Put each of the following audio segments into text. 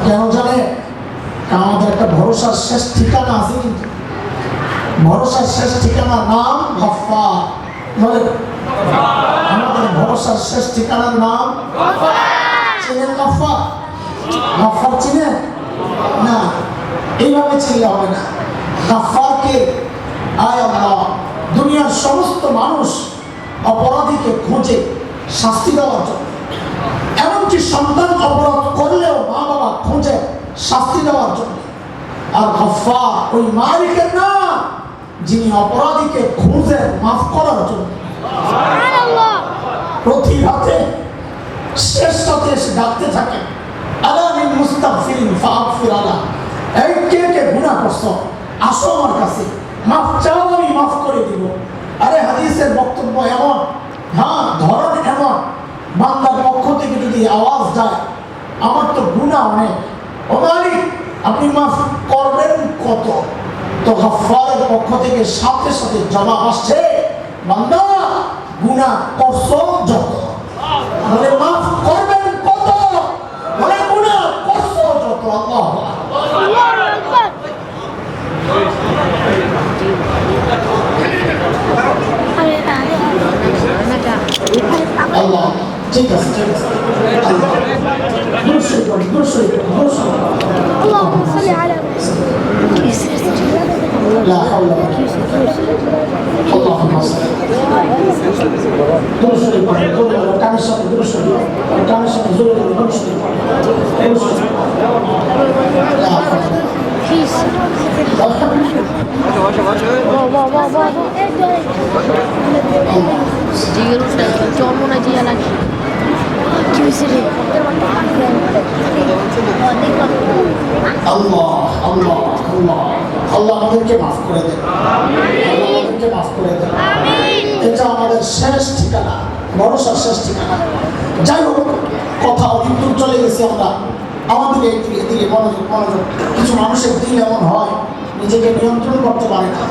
কেন জানে? আমাদের একটা ভরসার শেষ ঠিকানা আছে, কিন্তু ভরসার শেষ ঠিকানার নাম গফফার। বলে আমাদের ভরসার শেষ ঠিকানার নাম চিনেন? গফফার, গফফার চিনেন না? এইভাবে চিনলে হবে না। গফফারকে আয় আল্লাহ দুনিয়ার সমস্ত মানুষ অপরাধীকে খুঁজে শাস্তি দেওয়ার জন্য, এমনকি সন্তান অপরাধ করলেও মা বাবা খুঁজে শাস্তি দেওয়ার জন্য। আর গফফার ওই মালিকের নাম যিনি অপরাধীকে খুঁজে মাফ করার জন্য। প্রতি রাতে শেষ রাতে এসে ডাকতে থাকেন, আলা মিন মুস্তাগফিরিন ফাগফির আলা। এই কে কে গুনাহ করছো আসো আমার কাছে, মাফ চাও, আমি মাফ করে দিব। আরে হাদিসের বক্তব্য এমন, হ্যাঁ ধরন এমন, বান্দার পক্ষ থেকে যদি আওয়াজ যায় আমার তো গুনাহ অনেক, ও মালিক আপনি মাফ করবেন কত? তো গফফারের পক্ষ থেকে সাথে সাথে জবাব আসছে, বান্দা গুনাহ করছো যত। বলে মাফ করবেন কত? বলে গুনাহ করছো যত। আল্লাহু আকবার। আল্লাহ ঠিক আছে, ঠিক আছে। اللهم صل على لا حول ولا قوة. اللهم صل. درشري كان الشيء درشري كان الشيء زور درشري. لا حول. আল্লাহ আল্লাহ আল্লাহ আল্লাহ আমাদেরকে মাফ করে দেন, আমাদেরকে মাফ করে দেন। এটা আমাদের শেষ ঠিকানা, ভরসার শেষ ঠিকানা। যাই হোক, কথা অনেক দূর চলে গেছি আমরা। আমাদের এদিকে মনোযোগ মনোযোগ। কিছু মানুষের দিল এমন হয় নিজেকে নিয়ন্ত্রণ করতে পারে না,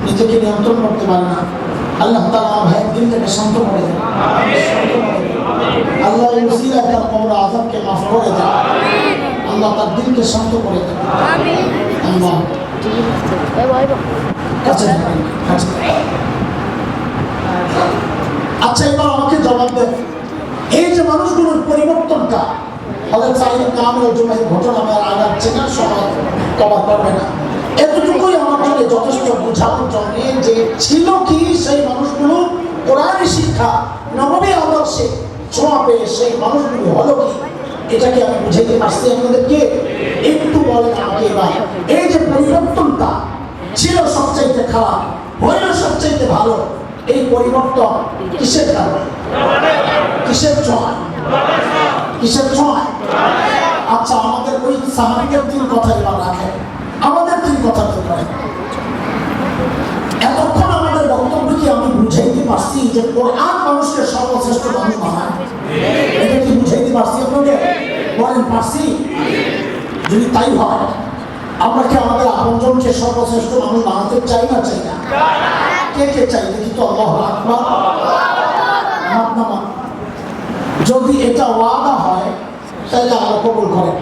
নিজেকে নিয়ন্ত্রণ করতে পারে না। আল্লাহ তাআলা আমার ভাইয়ের দিলটাকে শান্ত করে দেন, আল্লাহ এই উসিলায় তার কবর আযাবকে মাফ করে দেন, আল্লাহ তার দিলকে শান্ত করে দেন। আল্লাহ আচ্ছা এবার আমাকে জবাব দেন, এই যে মানুষগুলোর পরিবর্তনটা হযরত সাঈদ ইবনে আমর জুমাইর ঘটনা আমার আগাচ্ছে না, সময় কভার করবে না। এতটুকুই আমার জন্য যথেষ্ট বোঝানোর জন্য যে ছিল কি সেই মানুষগুলো কোরআনী শিক্ষা নববী আদর্শে ছোঁয়া পেয়ে সেই মানুষগুলো হলো কি, এটাকে আমি বুঝাইতে পারছি আপনাদেরকে? একটু বলেন আমাকে এবার, এই যে পরিবর্তনটা ছিল সবচাইতে খারাপ, হইল সবচাইতে ভালো, এই পরিবর্তন কিসের কারণে? কিসের ছোঁয়ায়? কিসের ছোঁয়ায়? আচ্ছা আমাদের ওই সাহাবীদের তিন কথা এবার রাখেন, আমাদের তিন কথা তো করেন। এতক্ষণ আমাদের বক্তব্য কি আমি বুঝাইতে পারছি যে কোরআন মানুষকে সর্বশ্রেষ্ঠ মানুষ বানায়? এটা কি বুঝাইতে পারছি আপনাদের? বলেন পারছি? যদি তাই হয় আমরা কি আমাদের আপনজনকে সর্বশ্রেষ্ঠ মানুষ বানাতে চাই না চাই না? কে কে চাই দেখি তো? আল্লাহু আকবার। যদি এটা ওয়াদা হয় তাহলে আল্লাহ কবুল করেন।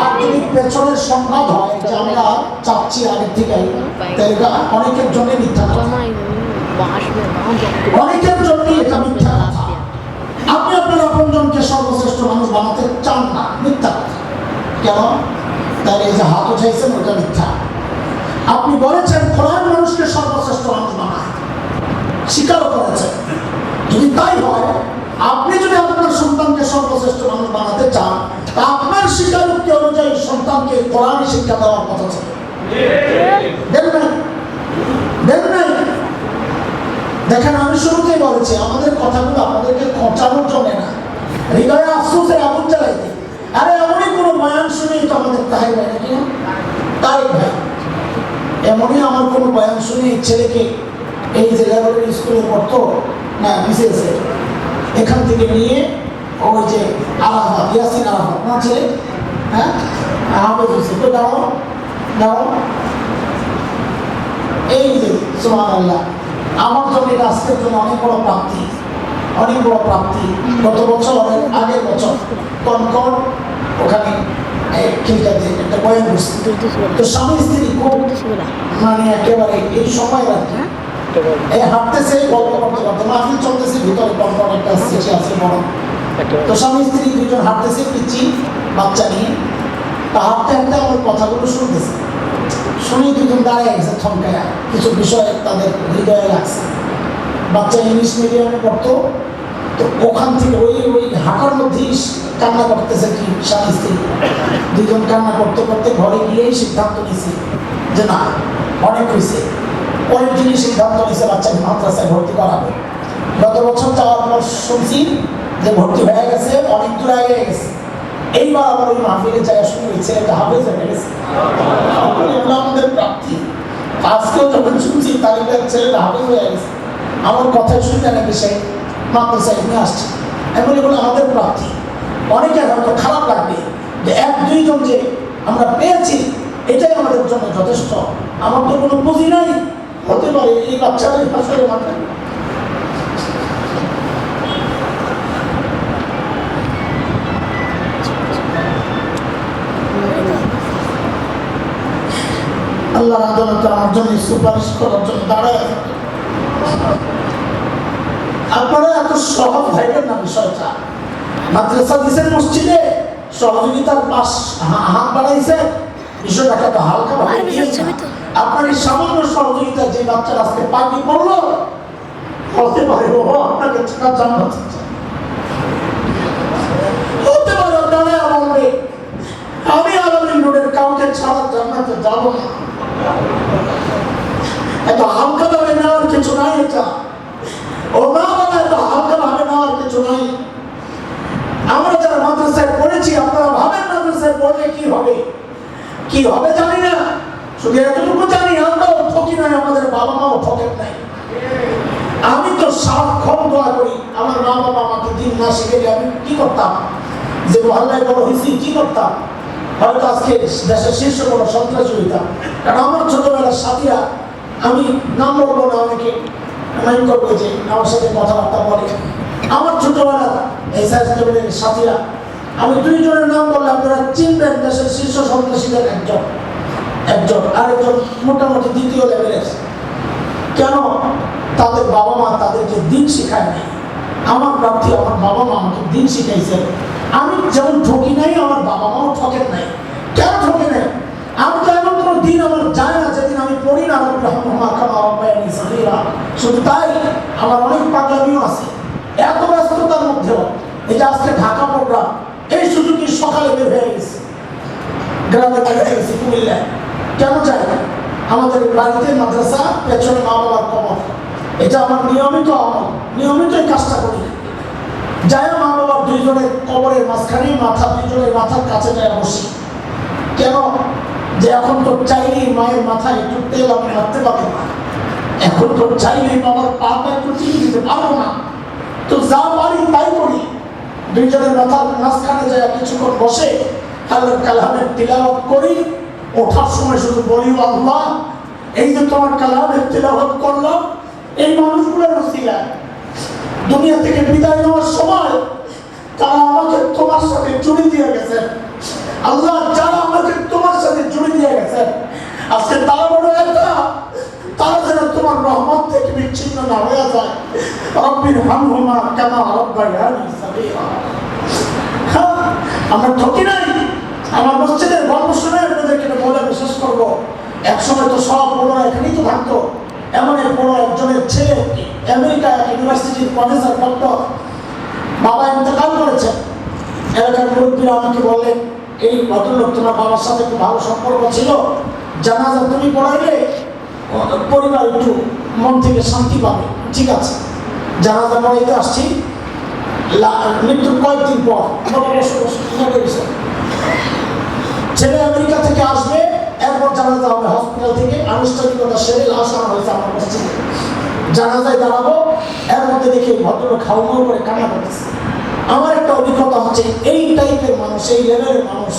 আর যদি পেছনের সংবাদ হয় যে আমরা চাচ্ছি আগের থেকে, তাহলে অনেকের জন্য মিথ্যা কথা, অনেকের জন্য এটা মিথ্যা কথা। আপনি আপনার আপনজনকে সর্বশ্রেষ্ঠ মানুষ বানাতে চান না, মিথ্যা কথা। কেন? তাহলে এই যে হাত উঠাইছেন ওটা মিথ্যা। আপনি বলেছেন কোরআন মানুষকে সর্বশ্রেষ্ঠ মানুষ বানায়, স্বীকারও করেছেন। যদি তাই হয়, আপনি যদি আপনার সন্তানকে সর্বশ্রেষ্ঠ মানুষ বানাতে চান, তা আপনার স্বীকারোক্তি অনুযায়ী সন্তানকে কোরআন শিক্ষা দেওয়ার কথা ছিল। দেখেন আমি শুরুতেই বলেছি আমাদের কথাগুলো আপনাদেরকে খোঁচানোর জন্য না, হৃদয়ে আফসোসের আগুন জ্বালাইতে। আরে এমনই কোনো বয়ান শুনেই তো আমাদের তাই ভাই নাকি না? তাই ভাই এমনই আমার কোনো বয়ান শুনে ছেলেকে এই যে লেভেলের স্কুলে পড়তো না বিশেষে, এখান থেকে নিয়ে ওই যে আরাফাত, ইয়াসিন আরাফাত না ছেলে, হ্যাঁ আহমেদ হোসেন, তো দাও দাও এই যে সুবহানাল্লাহ, আমার জন্য আজকের জন্য অনেক বড় প্রাপ্তি, অনেক বড় প্রাপ্তি। গত বছর আগের বছর কনকন ওখানে খিলকাতে একটা বয়ান করছে। তো স্বামী স্ত্রী খুব মানে একেবারে এই সময় আর কি এই হাঁটতেছে গল্প করতে করতে, মাহফিল চলতেছে, ভিতরে কম্পাউন্ড একটা সিটি আছে বড়। তো স্বামী স্ত্রী দুজন হাঁটতেছে পিচ্ছি বাচ্চা নিয়ে। তা হাঁটতে হাঁটতে আমার কথাগুলো শুনতেছে, শুনে দুজন দাঁড়িয়ে গেছে থমকায়া, কিছু বিষয় তাদের হৃদয়ে লাগছে। বাচ্চা ইংলিশ মিডিয়ামে পড়তো, তো ওখান থেকে ওই ওই হাঁটার মধ্যেই কান্না করতেছে কি স্বামী স্ত্রী দুজন কান্না করতে করতে ঘরে গিয়েই সিদ্ধান্ত নিয়েছে যে না অনেক হয়েছে। পরের দিনই সিদ্ধান্ত নিয়েছে বাচ্চাকে মাদ্রাসায় ভর্তি করাবে। গত বছর যাওয়ার পর শুনছি যে ভর্তি হয়ে গেছে, অনেক দূর আগে গেছে। এইবার আমার ওই মাহফিলের জায়গা শুরু হয়েছে, একটা হাফেজ হয়ে গেছে। এগুলো আমাদের প্রাপ্তি। আজকেও যখন শুনছি তালিকার ছেলেটা হাফেজ হয়ে গেছে, আমার কথাই শুনতে নাকি সে মাদ্রাসায় নিয়ে আসছে। আমি বলি এগুলো আমাদের প্রাপ্তি। অনেকের হয়তো খারাপ লাগবে যে এক দুইজন যে আমরা পেয়েছি এটাই আমাদের জন্য যথেষ্ট, আমার তো কোনো পুঁজি নাই। হতে পারে এই বাচ্চাদের আসলে মাথায় আল্লাহ আদালতে আমার জন্য সুপারিশ করার জন্য দাঁড়ায়। আপনারা এত সহজ ভাইবেন না বিষয়টা। মাদ্রাসা দিচ্ছেন মসজিদে, সহযোগিতার পাশ হাত বাড়াইছে, বিষয়টাকে এত হালকা ভাবে আপনার এই সামান্য সহযোগিতা যে বাচ্চার আজকে পাগি পড়লো, হতে পারে ও আপনাকে জান্নাত হতে পারে দাঁড়ায় বলবে আমি আলামিন রোডের কাউকে ছাড়া জান্নাতে যাব না। এত হালকা ভাবে নেওয়ার কিছু নাই। এটা ও না বলে এত হালকা ভাবে নেওয়ার কিছু নাই। আমরা যারা মাদ্রাসায় পড়েছি, আপনারা ভাবেন মাদ্রাসায় পড়লে কি হবে, কি হবে জানি না। শুধু এতটুকু জানি আমরাও ঠকি নাই, আমাদের বাবা মাও ঠকেন নাই। আমি তো সারাক্ষণ দোয়া করি আমার মা বাবা আমাকে দিন না শিখে আমি কি করতাম, যে মহল্লায় বড় হয়েছি কি করতাম, হয়তো আজকে দেশের শীর্ষ বড় সন্ত্রাসী হইতাম। কারণ আমার ছোটবেলার সাথীরা, আমি নাম বলবো না, অনেকে মাইন্ড করবো যে আমার সাথে কথাবার্তা বলে, আমার ছোটবেলার এই সাইজের সাথীরা, আমি দুইজনের নাম বললে আপনারা চিনবেন দেশের শীর্ষ সন্ত্রাসীদের একজন আরেকজন মোটামুটি দ্বিতীয় লেভেলের। কেন? তাদের বাবা মা তাদেরকে দিন শিখায় নাই। আমার প্রার্থী আমার বাবা মা আমাকে দিন শিখাইছে। আমি যেমন ঠকি নাই, আমার বাবা মাও ঠকেন নাই। কেন ঠকে নাই? আমি তো এমন কোনো দিন আমার যায় না যেদিন আমি পড়ি না শুধু তাই, আমার অনেক পাগলামিও আছে। এত ব্যস্ততার মধ্যেও এই যে আজকে ঢাকা প্রোগ্রাম, এই সুযোগে সকালে বের হয়ে গেছে, গ্রামে বের হয়ে গেছে কুমিল্লায়। কেন যাই? আমাদের বাড়িতে মাদ্রাসা, পেছনে মা বাবার কবর, এটা আমার নিয়মিত আমল, নিয়মিত এই কাজটা করি। যাই মা বাবার দুইজনের কবরের মাঝখানে দুইজনের মাথার কাছে যায় বসি। কেন? যে এখন তো চাইলেই মায়ের মাথায় একটু তেল আমি মারতে পারবো না, এখন তো চাইলেই বাবার পাটা একটু চিনি দিতে পারবো না, তো যা পারি তাই করি। দুইজনের মাথার মাঝখানে যায় কিছুক্ষণ বসে আল্লাহর কালামের তিলাওয়াত করি। ওঠার সময় শুধু বলি আল্লাহ, এই যে তোমার কালামের তিলাওয়াত করলাম, এই মানুষগুলোর ওসিলায় দুনিয়া থেকে বিদায় নেওয়ার সময় তারা আমাকে তোমার সাথে জুড়ে দিয়ে গেছেন। আল্লাহ, যারা আমাকে তোমার সাথে জুড়ে দিয়ে গেছেন, আজকে তারা বড় একটা, তারা যেন তোমার রহমত থেকে বিচ্ছিন্ন না হয়ে যায়। রব্বির হামহুমা কামা রাব্বায়ানি সাগীরা। আমরা ঠকি নাই। আমার মসজিদের গল্প শুনে আপনাদেরকে বলে বিশেষ করবো, একসময় তো সব বড়রা এখানেই তো থাকতো। এমন এক বড় একজনের ছেলে আমেরিকা ইউনিভার্সিটির প্রফেসর ডক্টর, বাবা ইন্তেকাল করেছেন। এলাকার মুরব্বীরা আমাকে বললেন, এই ভদ্রলোক তোমার বাবার সাথে খুব ভালো সম্পর্ক ছিল, জানাজা তুমি পড়াইলে পরিবার একটু মন থেকে শান্তি পাবে। ঠিক আছে, জানাজা পড়াইতে আসছি, মৃত্যুর কয়েকদিন পর ছেলে আমেরিকা থেকে আসবে, এরপর জানাজা হবে হসপিটাল থেকে, আনুষ্ঠানিকতা সেরে লাশ আনা হয়েছে আমার মসজিদে। জানাজায় দাঁড়াবো, এর মধ্যে দেখে ভদ্রলোক খাওয়া করে কান্না করতেছে। আমার একটা অভিজ্ঞতা হচ্ছে, এই টাইপের মানুষ, এই লেভেলের মানুষ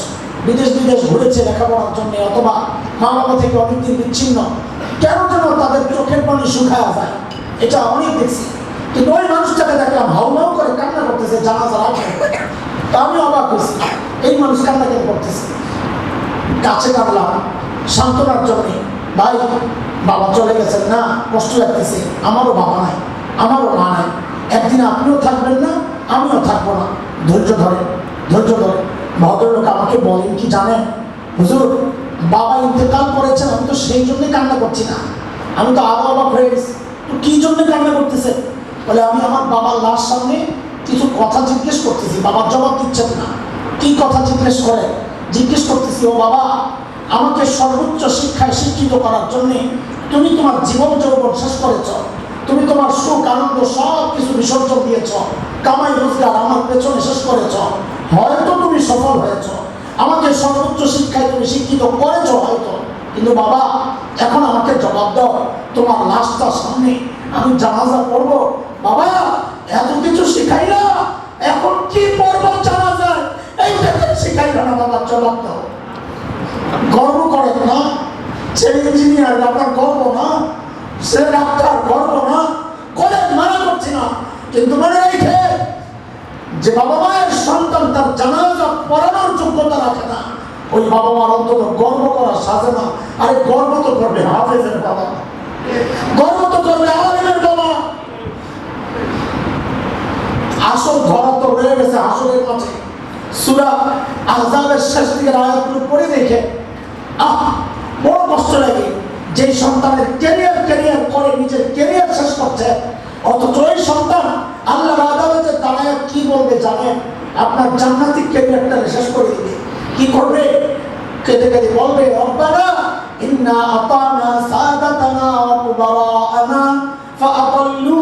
বিদেশ ঘুরেছে লেখাপড়ার জন্য, অথবা মা বাবা থেকে অনেকদিন বিচ্ছিন্ন, কেন যেন তাদের চোখের পানি শুকায় যায়, এটা অনেক দেখছি। কিন্তু ওই মানুষটাকে দেখলাম হাউমাউ করে কান্না করতেছে জানাজার আগে। তা আমি অবাক হয়েছি, এই মানুষ কান্না কেন করতেছে? কাছে কাটলাম সান্ত্বনার জন্যে, ভাই বাবা চলে গেছেন না, কষ্ট লাগতেছে, আমারও বাবা নাই, আমারও মা নাই, একদিন আপনিও থাকবেন না, আমিও থাকবো না, ধৈর্য ধরে ধৈর্য ধরে। ভদ্রলোক আমাকে বলেন কি জানেন, হুজুর বাবা ইন্তেকাল করেছেন, আমি তো সেই জন্যই কান্না করছি না, আমি তো আরো অবাক হয়ে গেছি, তো কি জন্য কান্না করতেছে? বলে আমি আমার বাবার লাশ সামনে কিছু কথা জিজ্ঞেস করতেছি, বাবার জবাব দিচ্ছেন না। কি কথা জিজ্ঞেস করে? জিজ্ঞেস করতেছি, ও বাবা, আমাকে সর্বোচ্চ শিক্ষায় শিক্ষিত করার জন্য তুমি তোমার জীবন যৌবন শেষ করেছ, তুমি তোমার সুখ আনন্দ সব কিছু বিসর্জন দিয়েছ, কামাই রোজগার আমার পেছনে শেষ করেছ, হয়তো তুমি সফল হয়েছ, আমাকে সর্বোচ্চ শিক্ষায় তুমি শিক্ষিত করেছ হয়তো, কিন্তু বাবা এখন আমাকে জবাব দাও, তোমার লাশটা সামনে আমি জানাজা পড়বো, বাবা এত কিছু শিখাই না, এখন কি পড়বো জানাজায় এইটা শিখাই না, বাবা জবাব দাও। গর্ব করেন না, সে ইঞ্জিনিয়ার, আপনার গর্ব না, সে ডাক্তার, গর্ব না করেন, মানা করছি না, কিন্তু মনে রেখে যে বাবা মায়ের সন্তান তার জানাজা পড়ানোর যোগ্যতা রাখে না, ওই বাবা মার অন্তত গর্ব করা সাজে না। আরে গর্ব তো করবে হাফেজের বাবা, গর্ব তো করবে আলেমের বাবা। আসল ধরা তো রয়ে গেছে আসলের মাঝে। সূরা আহজাবের শেষ দিকের আয়াতগুলো পড়ে দেখে বড় কষ্ট লাগে, যে সন্তানের ক্যারিয়ার করে নিজের ক্যারিয়ার শেষ করছে, অথচ ওই সন্তান আল্লাহর আদালতে দাঁড়ায় কি বলবে জানেন? আপনার জান্নাতি ক্যারিয়ারটা শেষ করে দিবে। কি করবে? কেঁদে কেঁদে বলবে, রব্বানা ইন্না আতানা সাদাতানা ওয়া কুবারানা ফাআদাল্লু